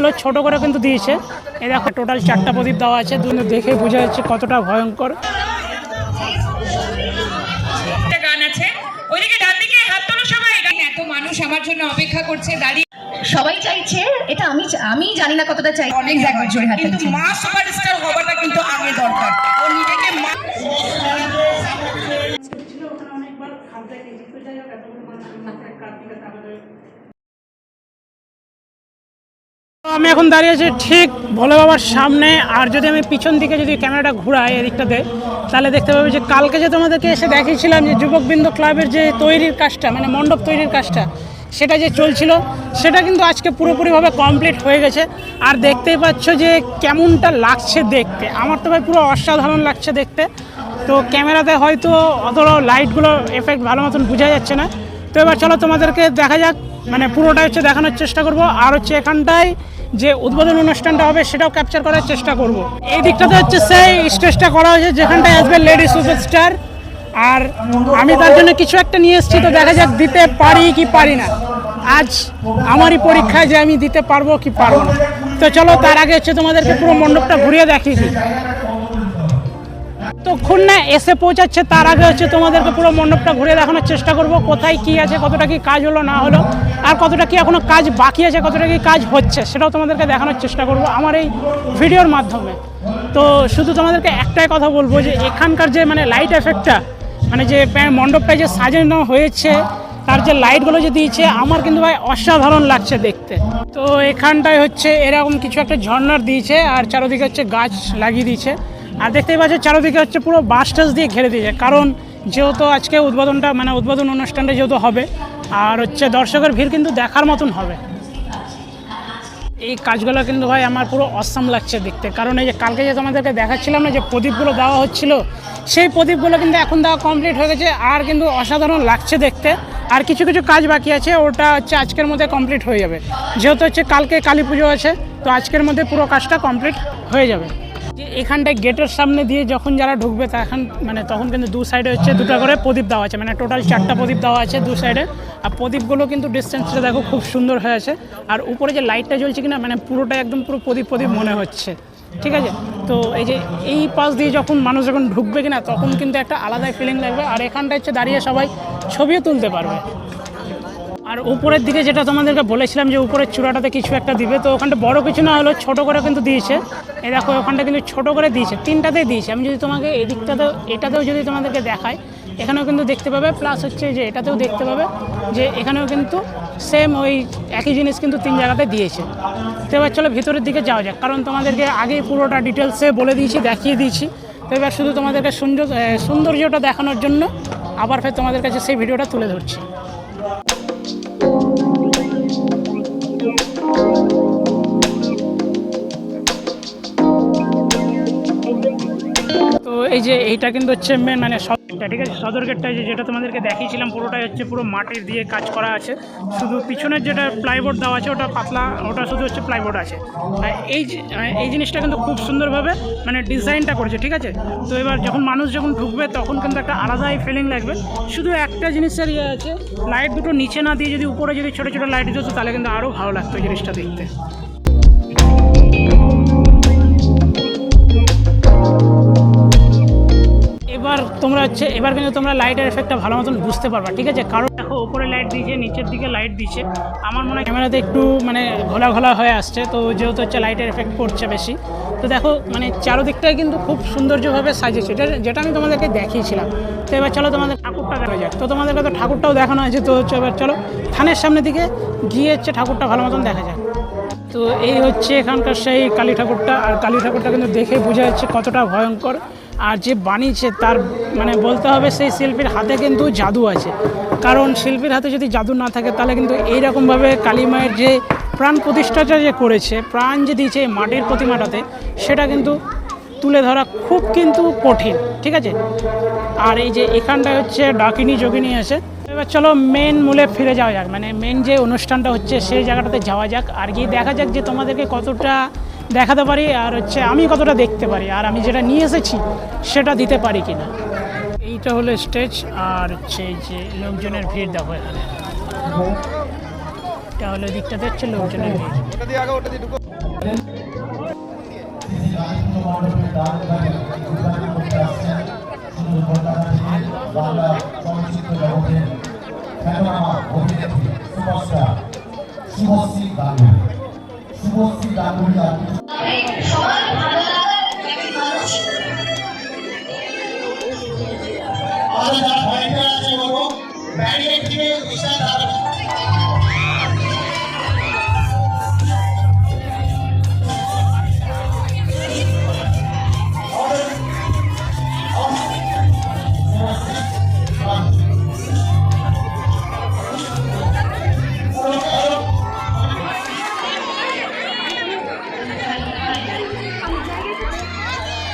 হলো ছোট করে কিন্তু দিয়েছে। এই দেখো টোটাল 4টা প্রদীপ দেওয়া আছে, দেখে বোঝা যাচ্ছে কতটা ভয়ঙ্কর। গান আছে ওইদিকে ডান দিকে হাত তোলো সবাই। এত মানুষ আমার জন্য অপেক্ষা করছে দাঁড়িয়ে, সবাই চাইছে এটা, আমি জানি না কতটা চাই। অনেক জায়গায় জোরে হাত কিন্তু মা সুপারস্টার হওয়াটা কিন্তু আগে দরকার। ও নিজেকে মা আমি এখন দাঁড়িয়ে আছি ঠিক ভোলে বাবার সামনে। আর যদি আমি পিছন দিকে যদি ক্যামেরাটা ঘুরাই এদিকটাতে, তাহলে দেখতে পাবে যে কালকে যে তোমাদেরকে এসে দেখিয়েছিলাম যে যুবকবৃন্দ ক্লাবের যে তৈরির কাজটা, মানে মণ্ডপ তৈরির কাজটা, সেটা যে চলছিল, সেটা কিন্তু আজকে পুরোপুরিভাবে কমপ্লিট হয়ে গেছে। আর দেখতেই পাচ্ছ যে কেমনটা লাগছে দেখতে। আমার তো ভাই পুরো অসাধারণ লাগছে দেখতে। তো ক্যামেরাতে হয়তো অতটা লাইটগুলো এফেক্ট ভালো মতন বোঝা যাচ্ছে না। তো এবার চলো তোমাদেরকে দেখা যাক, মানে পুরোটা হচ্ছে দেখানোর চেষ্টা করব। আর হচ্ছে এখানটায় যে উদ্বোধন অনুষ্ঠানটা হবে সেটাও ক্যাপচার করার চেষ্টা করব। এই দিকটাতে হচ্ছে সেই স্টেজটা করা হয়েছে যেখানটায় আসবে লেডি সুপারস্টার। আর আমি তার জন্য কিছু একটা নিয়ে এসেছি, তো দেখা যাক দিতে পারি কি পারি না। আজ আমারই পরীক্ষায় যে আমি দিতে পারবো কি পারবো না। তো চলো তার আগে হচ্ছে তোমাদেরকে পুরো মণ্ডপটা ঘুরিয়ে দেখিয়ে দিই। ততক্ষণ না এসে পৌঁছাচ্ছে তার আগে হচ্ছে তোমাদেরকে পুরো মণ্ডপটা ঘুরে দেখানোর চেষ্টা করব, কোথায় কি আছে, কতটা কি কাজ হলো না হলো, আর কতটা কি এখনো কাজ বাকি আছে, কতটা কি কাজ হচ্ছে, সেটাও তোমাদেরকে দেখানোর চেষ্টা করব আমার এই ভিডিওর মাধ্যমে। তো শুধু তোমাদেরকে একটাই কথা বলবো যে এখানকার যে মানে লাইট এফেক্টটা, মানে যে মণ্ডপটা যে সাজানো হয়েছে, তার যে লাইটগুলো যে দিয়েছে, আমার কিন্তু ভাই অসাধারণ লাগছে দেখতে। তো এখানটায় হচ্ছে এরকম কিছু একটা ঝর্ণার দিয়েছে, আর চারোদিকে হচ্ছে গাছ লাগিয়ে দিয়েছে। আর দেখতেই পাচ্ছ চারোদিকে হচ্ছে পুরো বাঁশ টাস দিয়ে ঘিরে দিয়েছে, কারণ যেহেতু আজকে উদ্বোধনটা মানে উদ্বোধন অনুষ্ঠানটা যেহেতু হবে, আর হচ্ছে দর্শকের ভিড় কিন্তু দেখার মতন হবে। এই কাজগুলো কিন্তু ভাই আমার পুরো অসাম লাগছে দেখতে, কারণ এই যে কালকে যে তোমাদেরকে দেখাচ্ছিলাম না যে প্রদীপগুলো দেওয়া হচ্ছিল, সেই প্রদীপগুলো কিন্তু এখন দেওয়া কমপ্লিট হয়ে গেছে। আর কিন্তু অসাধারণ লাগছে দেখতে। আর কিছু কিছু কাজ বাকি আছে, ওটা হচ্ছে আজকের মধ্যে কমপ্লিট হয়ে যাবে। যেহেতু হচ্ছে কালকে কালী পুজো আছে, তো আজকের মধ্যে পুরো কাজটা কমপ্লিট হয়ে যাবে। এখানটায় গেটের সামনে দিয়ে যখন যারা ঢুকবে তখন কিন্তু দু সাইডে হচ্ছে দুটো করে প্রদীপ দেওয়া আছে, মানে টোটাল 4টা প্রদীপ দেওয়া আছে দু সাইডে। আর প্রদীপগুলো কিন্তু ডিস্টেন্সটা দেখো খুব সুন্দর হয়ে আছে। আর উপরে যে লাইটটা জ্বলছে কিনা, মানে পুরোটা একদম পুরো প্রদীপ মনে হচ্ছে, ঠিক আছে। তো এই যে এই পাশ দিয়ে যখন মানুষ যখন ঢুকবে কিনা, তখন কিন্তু একটা আলাদাই ফিলিং লাগবে। আর এখানটা হচ্ছে দাঁড়িয়ে সবাই ছবিও তুলতে পারবে। আর উপরের দিকে যেটা তোমাদেরকে বলেছিলাম যে উপরের চূড়াটাতে কিছু একটা দিবে, তো ওখানটা বড় কিছু না হলো ছোট করে কিন্তু দিয়েছে। এই দেখো ওখানটা কিন্তু ছোট করে দিয়েছে, 3টাতেই দিয়েছে। আমি যদি তোমাকে এটাতেও যদি তোমাদেরকে দেখাই, এখানেও কিন্তু দেখতে পাবে, প্লাস হচ্ছে যে এটাতেও দেখতে পাবে যে এখানেও কিন্তু সেম ওই একই জিনিস কিন্তু 3 জায়গাতে দিয়েছে। তো এবার চলো ভিতরের দিকে যাওয়া যাক, কারণ তোমাদেরকে আগেই পুরোটা ডিটেলসে বলে দিয়েছি, দেখিয়ে দিয়েছি। তো এবার শুধু তোমাদেরকে সৌন্দর্যটা দেখানোর জন্য আবার ফের তোমাদের কাছে সেই ভিডিওটা তুলে ধরছি। তো এই যে এইটা কিন্তু হচ্ছে মেন মানে সদরগেটটা, ঠিক আছে। সদর গেটটা যেটা তোমাদেরকে দেখিয়েছিলাম, পুরোটাই হচ্ছে পুরো মাটির দিয়ে কাজ করা আছে। শুধু পিছনের যেটা প্লাইবোর্ড দেওয়া আছে ওটা পাতলা, ওটা শুধু হচ্ছে প্লাইবোর্ড আছে। আর এই জিনিসটা কিন্তু খুব সুন্দরভাবে মানে ডিজাইনটা করেছে, ঠিক আছে। তো এবার যখন মানুষ যখন ঢুকবে তখন কিন্তু একটা আলাদাই ফিলিং লাগবে। শুধু একটা জিনিসের ইয়ে আছে, লাইট দুটো নিচে না দিয়ে যদি উপরে যদি ছোটো ছোটো লাইট দিত, তাহলে কিন্তু আরও ভালো লাগতো এই জিনিসটা দেখতে। এবার কিন্তু তোমরা লাইটের এফেক্টটা ভালো মতন বুঝতে পারবা, ঠিক আছে। কারণ দেখো উপরে লাইট দিয়েছে, নিচের দিকে লাইট দিয়েছে। আমার মনে হয় ক্যামেরাতে একটু মানে ঘোলা ঘোলা হয়ে আসছে, তো যেহেতু হচ্ছে লাইটের এফেক্ট পড়ছে বেশি। তো দেখো মানে চারোদিকটাই কিন্তু খুব সৌন্দর্যভাবে সাজিয়েছে, যেটা আমি তোমাদেরকে দেখিয়েছিলাম। তো এবার চলো তোমাদের ঠাকুরটা দেখা যাক। তো তোমাদেরকে তো ঠাকুরটাও দেখানো হয়েছে, তো এবার চলো থানের সামনের দিকে গিয়ে হচ্ছে ঠাকুরটা ভালো মতন দেখা যাক। তো এই হচ্ছে এখানকার সেই কালী ঠাকুরটা। আর কালী ঠাকুরটা কিন্তু দেখে বোঝা যাচ্ছে কতটা ভয়ঙ্কর। আর যে বানিয়েছে তার মানে বলতে হবে সেই শিল্পীর হাতে কিন্তু জাদু আছে, কারণ শিল্পীর হাতে যদি জাদু না থাকে তাহলে কিন্তু এইরকমভাবে কালী মায়ের যে প্রাণ প্রতিষ্ঠাটা যে করেছে, প্রাণ যে দিয়েছে মাটির প্রতিমাটাতে, সেটা কিন্তু তুলে ধরা খুব কিন্তু কঠিন, ঠিক আছে। আর এই যে এখানটায় হচ্ছে ডাকিনী যোগিনী আছে। এবার চলো মেন মূলে ফিরে যাওয়া যাক, মানে মেন যে অনুষ্ঠানটা হচ্ছে সেই জায়গাটাতে যাওয়া যাক। আর গিয়ে দেখা যাক যে তোমাদেরকে কতটা দেখাতে পারি, আর হচ্ছে আমি কতটা দেখতে পারি, আর আমি যেটা নিয়ে এসেছি সেটা দিতে পারি কিনা। এইটা হলো স্টেজ, আর হচ্ছে এই যে লোকজনের ভিড় দেখো এখানে। দিকটা হলো, দিকটাতে হচ্ছে লোকজনের ভিড়।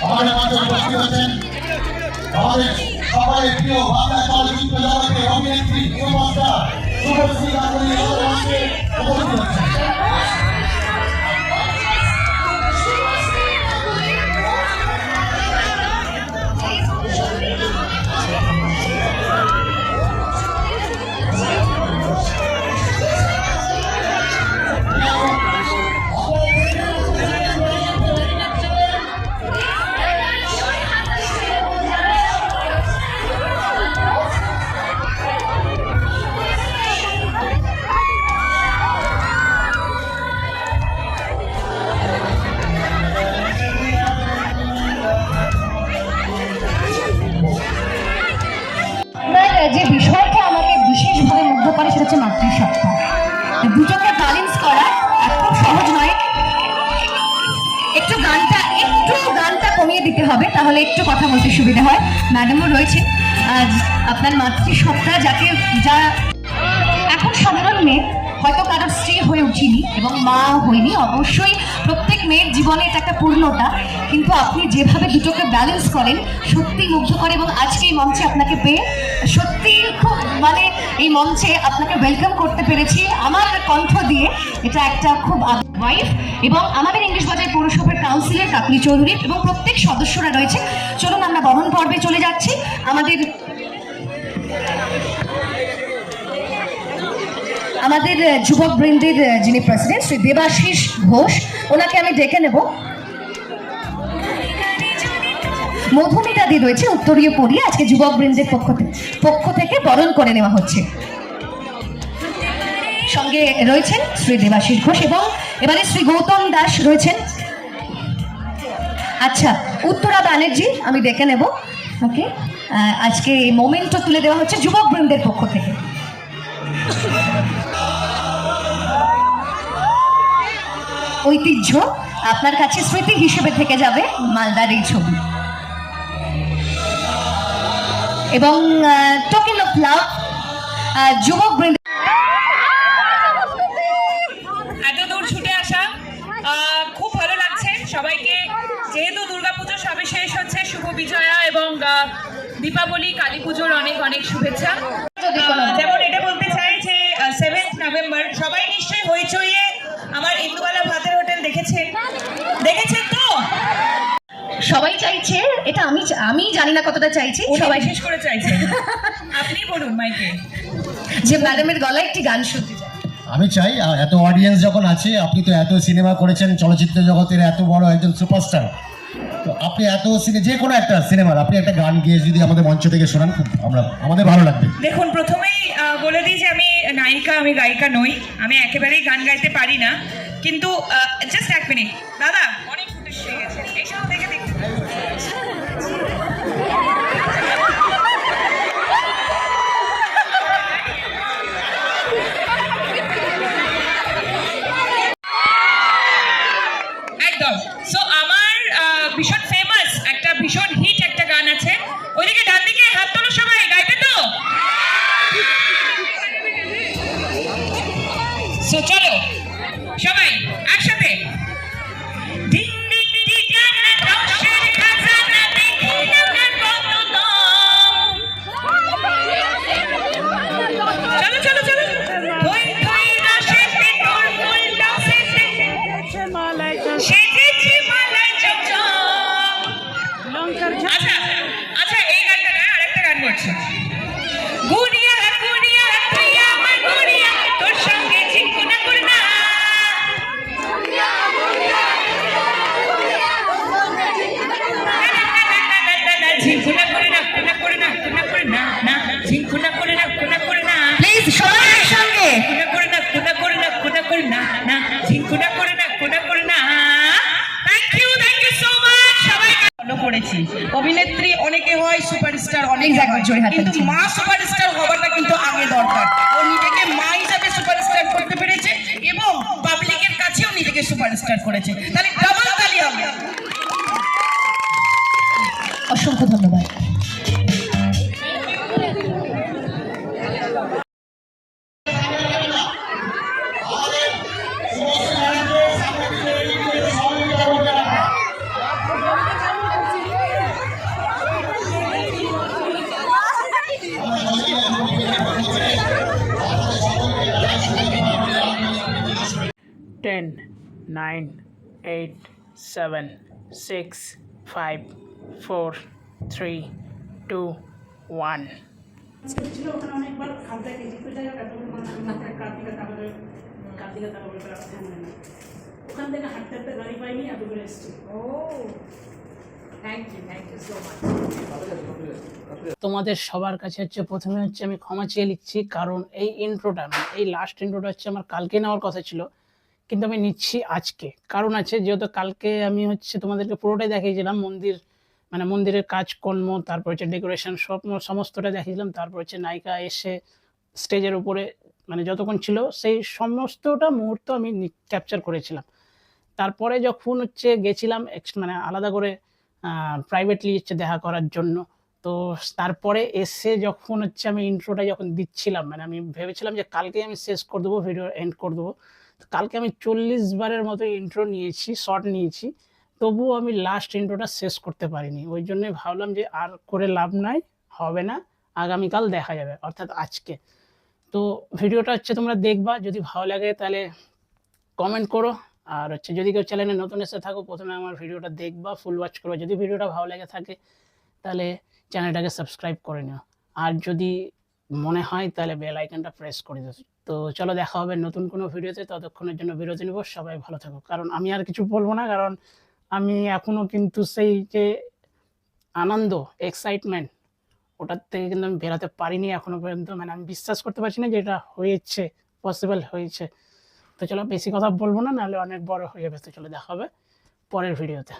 আমাদের মাঝে উপস্থিত হচ্ছেন আমাদের সবাই প্রিয় বাংলা চলচ্চিত্র জগতের অভিনেত্রী সুপারস্টার শুভশ্রী গাঙ্গুলী আমাদের মাঝে উপস্থিত হচ্ছেন। যে বিষয়টা আমাকে বিশেষভাবে মুগ্ধ করে সেটা হচ্ছে মাতৃসত্তা। দুটোকে ব্যালেন্স করা খুব সহজ নয়। একটু গানটা কমিয়ে দিতে হবে, তাহলে একটু কথা বলতে সুবিধা হয়। ম্যাডামও রয়েছে, আজ আপনার মাতৃসত্তা যা এখন সাধারণ মেয়ে হয়তো কারোর স্ত্রী হয়ে উঠিনি এবং মা হয়নি, অবশ্যই প্রত্যেক মেয়ের জীবনে এটা একটা পূর্ণতা, কিন্তু আপনি যেভাবে দুটোকে ব্যালেন্স করেন সত্যি মুগ্ধ করে। এবং আজকে এই মঞ্চে আপনাকে পেয়ে সত্যি খুব এই মঞ্চে আপনাকে ওয়েলকাম করতে পেরেছি আমার কণ্ঠ দিয়ে। এটা একটা খুব ওয়াইফ এবং আমাদের ইংলিশ বাজার পৌরসভার কাউন্সিলর কাকলি চৌধুরী এবং প্রত্যেক সদস্যরা রয়েছে। চলুন আমরা বরণ পর্বে চলে যাচ্ছি। আমাদের যুবক বৃন্দের যিনি প্রেসিডেন্ট শ্রী দেবাশিস ঘোষ, ওনাকে আমি ডেকে নেব। মধুমিতা দি রয়েছে উত্তরীয় পরিয়ে, আজকে যুবক বৃন্দের পক্ষ থেকে বরণ করে নেওয়া হচ্ছে। সঙ্গে রয়েছেন শ্রী দেবাশিস ঘোষ এবং এবারে শ্রী গৌতম দাস রয়েছেন। আচ্ছা, উত্তরা ব্যানার্জি আমি ডেকে নেব। ওকে, আজকে এই মোমেন্টও তুলে দেওয়া হচ্ছে যুবক বৃন্দের পক্ষ থেকে। ঐতিহ্য আপনার কাছে স্মৃতি হিসেবে থেকে যাবে মালদার এই ছবি। এবং টোকেন অফ লাভ যুবক বৃন্দ এত দূর ছুটে আসা খুব ভালো লাগছে সবাইকে। যেহেতু দুর্গাপুজো সবে শেষ হচ্ছে, শুভ বিজয়া এবং দীপাবলি কালী পুজোর অনেক অনেক শুভেচ্ছা। যেমন এটা বলতে চাই যে 7 নভেম্বর সবাই নিশ্চয়ই হইচইয়ে আমার ইন্দুবালা ভাতের হোটেল দেখেছেন তো? সবাই চাইছে, এটা আমি জানি না কতটা চাইছি, সবাই শেষ করে চাইছে। আপনি বলুন মাইকে যে ম্যাডামের গলায় একটি গান শুনতে চাই। আমি চাই এত অডিয়েন্স যখন আছে, আপনি তো এত সিনেমা করেছেন, চলচ্চিত্র জগতের এত বড় একজন সুপারস্টার, তো আপনি এত যে কোনো একটা সিনেমার আপনি একটা গান গিয়ে যদি আমাদের মঞ্চ থেকে শোনান, খুব আমাদের ভালো লাগবে। দেখুন, প্রথমেই বলে দিই যে আমি নায়িকা, আমি গায়িকা নই, আমি একেবারেই গান গাইতে পারি না। কিন্তু জাস্ট এক মিনিট দাদা, অনেক ফুটেজ হয়ে গেছে, এই সব দেখে দেখতে একদম। সো আমার ভীষণ ফেমাস একটা ভীষণ হিট একটা গান আছে, ওইদিকে ডান দিকে হাত তোলো সবাই, গাইবে তো? সো চলো সবাই একসাথে। ডিং ডিং ডিং গানা রংশের খাজানা দেখি না কত দাম। চলো চলো চলো, থই থই রসেতে তোর ফুল ডাসেতে সেজেছে মালাই চমচম। আচ্ছা আচ্ছা, এই গানটা না, আরেকটা গান করছি। গুড়িয়া গুড়িয়া তুই আমার গুড়িয়া, তোর সঙ্গে চিকুনা ঝিঙ্কুনা করে না কোনা করে না কোনা করে না না ঝিঙ্কুনা করে না কোনা করে না প্লিজ সবাই একসঙ্গে কোনা করে না কোনা করে না কোনা করে না না ঝিঙ্কুনা করে না কোনা করে না থ্যাংক ইউ সো মাচ সবাই ফলো করেছি। অভিনেত্রী অনেকে হয়, সুপারস্টার অনেক Exactly, জোরে হাততালি কিন্তু চাই। মা সুপারস্টার হওয়াটা কিন্তু আগে দরকার। ও নিজেকে মা হিসাবে সুপারস্টার করতে পেরেছে এবং পাবলিকের কাছেও নিজেকে সুপারস্টার করেছে। তাহলে ডাবল তালি হবে। অসংখ্য ধন্যবাদ। টেন, 9, 8, 7, 6, 5, 4, 3, 2, 1 ছিল ওখানে অনেকবার খাদ্য জিজ্ঞেস যায় কার্তিকা টাকা বলে ওখান থেকে হাঁটতে হাঁটতে গাড়ি পাইনি এত করে এসছি। থ্যাংক ইউ সো মাচ তোমাদের সবার কাছে হচ্ছে প্রথমে হচ্ছে আমি ক্ষমা চেয়ে লিখছি, কারণ এই ইন্ট্রোটা এই লাস্ট ইন্ট্রোটা হচ্ছে আমার কালকে নেওয়ার কথা ছিল, কিন্তু আমি নিচ্ছি আজকে। কারণ আছে, যেহেতু কালকে আমি হচ্ছে তোমাদেরকে পুরোটাই দেখিয়েছিলাম মন্দিরের কাজকর্ম, তারপর হচ্ছে ডেকোরেশন সমস্তটা দেখিয়েছিলাম, তারপর হচ্ছে নায়িকা এসে স্টেজের উপরে যতক্ষণ ছিল সেই সমস্তটা মুহূর্ত আমি ক্যাপচার করেছিলাম। তারপরে যখন হচ্ছে গেছিলাম আলাদা করে প্রাইভেটলি হচ্ছে দেখা করার জন্য, তো তারপরে এসে যখন হচ্ছে আমি ইন্ট্রোটা যখন দিচ্ছিলাম আমি ভেবেছিলাম যে কালকে আমি শেষ করে দেবো, ভিডিও এন্ড করে দেবো। তো কালকে আমি 40 বারের মতো ইন্ট্রো নিয়েছি, শর্ট নিয়েছি, তবুও আমি লাস্ট ইন্ট্রোটা শেষ করতে পারিনি। ওই জন্যই ভাবলাম যে আর করে লাভ নাই, হবে না, আগামীকাল দেখা যাবে, অর্থাৎ আজকে। তো ভিডিওটা হচ্ছে তোমরা দেখবা, যদি ভালো লাগে তাহলে কমেন্ট করো, আর হচ্ছে যদি কেউ চ্যানেলে নতুন এসে থাকো প্রথমে আমার ভিডিওটা দেখবা, ফুল ওয়াচ করবা। যদি ভিডিওটা ভালো লেগে থাকে তাহলে চ্যানেলটাকে সাবস্ক্রাইব করে নিও, আর যদি মনে হয় তাহলে বেল আইকনটা প্রেস করে দিও। তো চলো দেখা হবে নতুন কোনো ভিডিওতে, ততক্ষণের জন্য বিরতি নেব। সবাই ভালো থাকো, কারণ আমি আর কিছু বলবো না, কারণ আমি এখনো কিন্তু সেই যে আনন্দ, এক্সাইটমেন্ট, ওটার থেকে কিন্তু আমি বেরোতে পারিনি এখনো পর্যন্ত। আমি বিশ্বাস করতে পারছি না যে এটা হয়েছে, পসিবল হয়েছে। তো চলো বেশি কথা বলবো না, নাহলে অনেক বড় হয়ে যাবে। তো চলো দেখা হবে পরের ভিডিওতে।